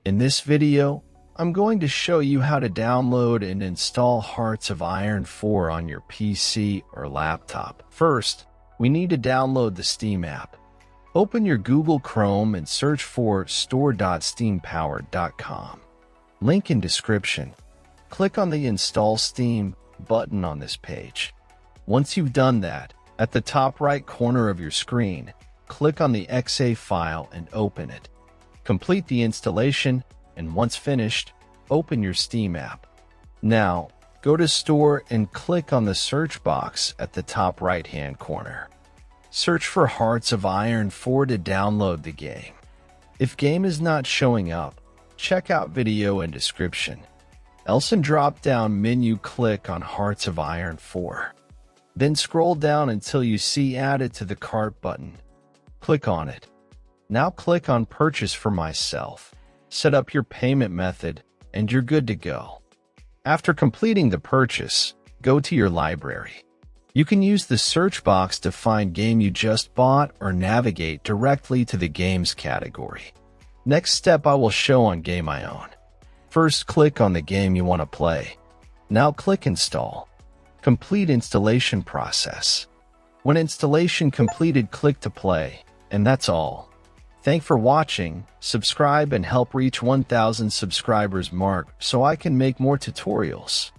In this video, I'm going to show you how to download and install Hearts of Iron 4 on your PC or laptop. First, we need to download the Steam app. Open your Google Chrome and search for store.steampowered.com. Link in description. Click on the Install Steam button on this page. Once you've done that, at the top right corner of your screen, click on the .exe file and open it. Complete the installation, and once finished, open your Steam app. Now, go to Store and click on the search box at the top right-hand corner. Search for Hearts of Iron 4 to download the game. If game is not showing up, check out video and description. Else in drop-down menu click on Hearts of Iron 4. Then scroll down until you see Add it to the cart button. Click on it. Now click on Purchase for myself. Set up your payment method, and you're good to go. After completing the purchase, go to your library. You can use the search box to find game you just bought or navigate directly to the games category. Next step I will show on game I own. First, click on the game you want to play. Now click Install. Complete installation process. When installation completed, click to play, and that's all. Thanks for watching, subscribe and help reach 1,000 subscribers mark so I can make more tutorials.